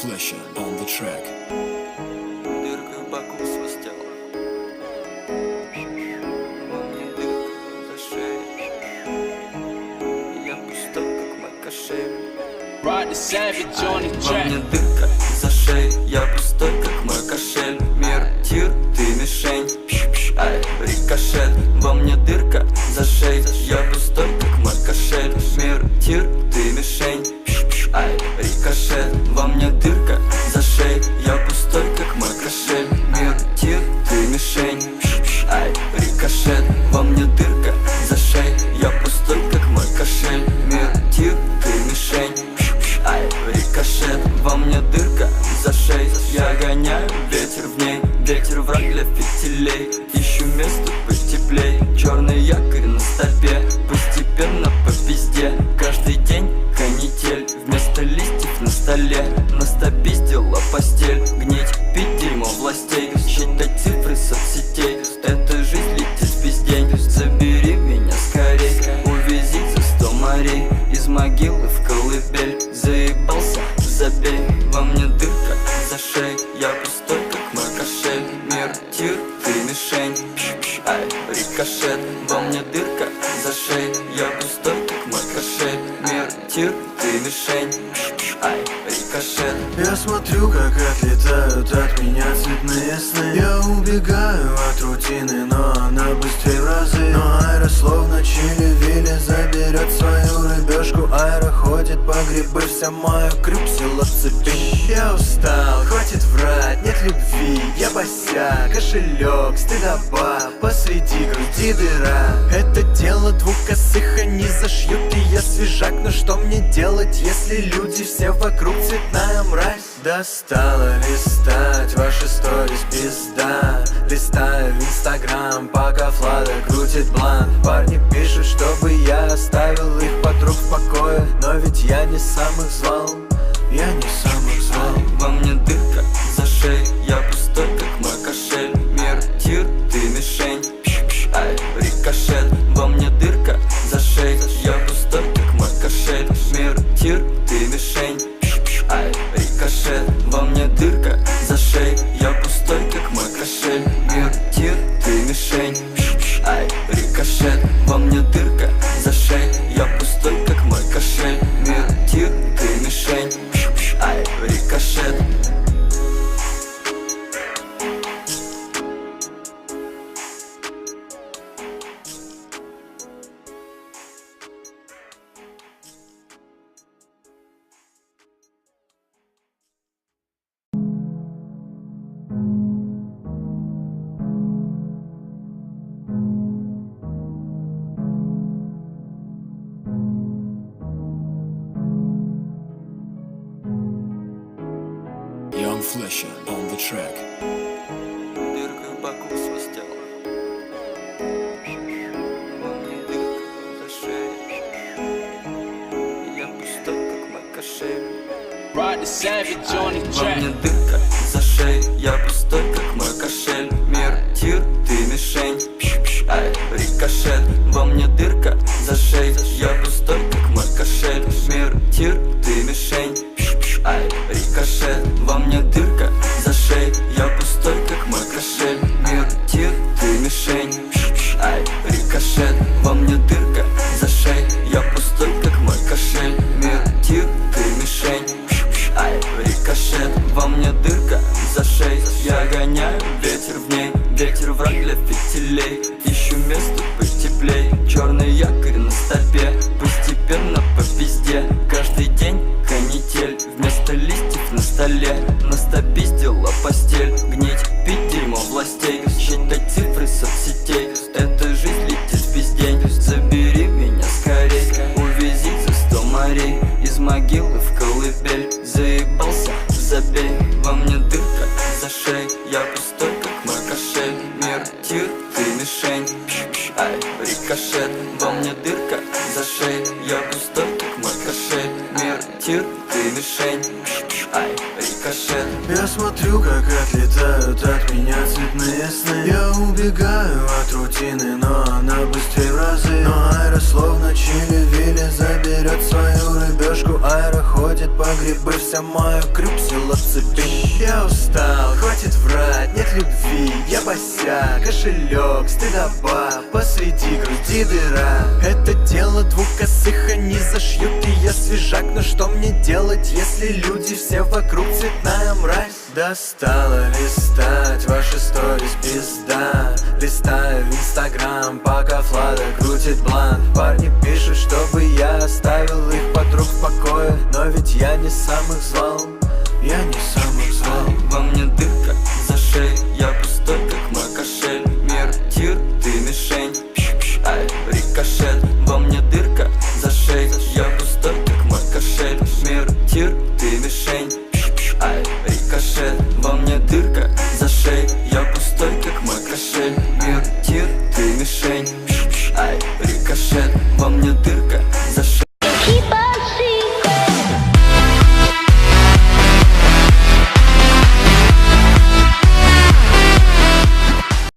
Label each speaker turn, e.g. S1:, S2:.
S1: Fleischer on the track.
S2: Дырка в боку свистела. Во мне дырка за шеей. Я пустой, как мой кошель.
S3: Ride the savage on the
S2: Во
S3: track.
S2: мне дырка за шеей. Я пустой, как мой кошель. Мир, тир, ты мишень. Пш-пш, ай, рикошет. Во мне дырка за шеей. Я пустой, как мой кошель. Мир, тир, ты мишень. Пш-пш, ай, рикошет. Во мне дырка за шеей. Я пустой, как мой кошель. Мир, тир, ты мишень. Пш-пш, ай, рикошет. Во мне дырка за шеей. Я пустой, как мой кошель. Мир, тир, ты мишень. Пш-пш, ай, рикошет. Во мне дырка за шеей. Я гоняю ветер в ней. Ветер враг для фитилей. Ищу место потеплей. Черный якорь на стопе. Постепенно по пизде. Каждый день канитель. Вместо листьев на столе. Настопиздила постель. Гнить, пить дерьмо властей. Считать цифры соцсетей. Эта жизнь летит в пиздень. Забери меня скорей. Увези за 100 морей. Из могилы в колыбель. Заебался, забей. Во мне дырка за шеей. Я пустой, как мой кошель. Мир, тир, ты мишень. Пш-пш, ай, рикошет. Во мне дырка за шеей. Я пустой, как мой кошель. Мир, тир, ты мишень. Пш-пш, ай, рикошет.
S4: Я смотрю, как отлетают от меня цветные сны. Я убегаю от рутины, но она быстрее в разы. Но Айра словно чили-вили заберет свою рыбешку. Айра ходит по грибы, вся моя крюксила в цепи. Я устал, хватит врать, нет любви. Я босяк, кошелек, стыдоба. Посреди груди дыра. Это дело двух косых, они зашьют, и я свежак. Но что мне делать, если люди все вокруг цветная мразь? Достало листать ваши сторис, пизда. Листаю в Инстаграм, пока Влада крутит блант. Парни пишут, чтобы я оставил их подруг в покое. Но ведь я не сам их звал, я не сам их звал.
S2: Во мне дырка за шеей. Я пустой, как мой кошель. Мир, тир, ты мишень. Пш-пш, ай, рикошет. Во мне дырка за шеей. Я пустой, как мой кошель. Мир, тир, ты мишень. Пш-пш, ай, рикошет. Во мне дырка за шеей. Я пустой, как мой кошель. Мир, тир, ты мишень. Пш-пш, ай, рикошет. Во мне дырка за шеей. Я пустой, как мой кошель. Мир, тир, ты мишень. Пш-пш, ай, рикошет.
S1: Young Fleischer on the track.
S2: Дырка в боку свистела. Во мне дырка за шеей. Я пустой, как мой кошель.
S3: Ride the savage on the
S2: Во мне
S3: track.
S2: дырка за шеей. Я пустой, как мой кошель. Мир, тир, ты мишень. Пш-пш, ай, рикошет. Во мне дырка за шеей. Я пустой, как мой кошель. Мир, тир, ты мишень. Пш-пш, ай, рикошет. Во мне дырка за шеей. Я пустой, как мой кошель. Мир, тир, ты мишень. Пш-пш, ай, рикошет. Во мне дырка за шеей. Я пустой, как мой кошель. Мир, тир, ты мишень. Пш-пш, ай, рикошет. Во мне дырка за шеей. Я гоняю ветер в ней. Ветер враг для фитилей. Ищу место потеплей. Черный якорь на стопе. Постепенно по пизде. Каждый день канитель. Вместо листьев на столе. Настопиздила постель. Гнить, пить дерьмо властей. Считать цифры соцсетей. Эта жизнь летит в пиздень. Забери меня скорей. Увези за 100 морей. Из могилы в колыбель. Заебался, забей. Во мне дырка за шеей. Я пустой, как мой кошель. Мир, тир, ты мишень. Пш-пш, ай, рикошет. Во мне дырка за шеей. Я пустой, как мой кошель. Мир, тир, ты мишень. Пш-пш, ай, рикошет.
S4: Я смотрю, как отлетают от меня цветные сны. Я убегаю от рутины, но она быстрее в разы. Но Айра словно чили-вили заберет свою рыбешку. Айра ходит по грибы, вся моя крюк села в цепи. Я устал, хватит врать, нет любви, я босяк, кошелек, стыдоба, посреди груди дыра. Это дело двух косых, они зашьют, и я свежак. Но что мне делать, если люди все вокруг цветная мразь? Достало листать ваши сторис, пизда. Листаю инстаграм, пока Влада крутит блант. Парни пишут, чтобы я оставил их подруг в покое, но ведь я не сам их звал, я не сам их звал.
S2: Во мне дырка за шею, я пустой, как мой кошель. Мир тир, ты мишень, пш-пш, ай, рикошет. Во мне дырка за шею, я пустой, как мой кошель. Мир тир, ты мишень, пш-пш, ай, рикошет. Во мне дырка за шею, я пустой, как мой кошель. Мир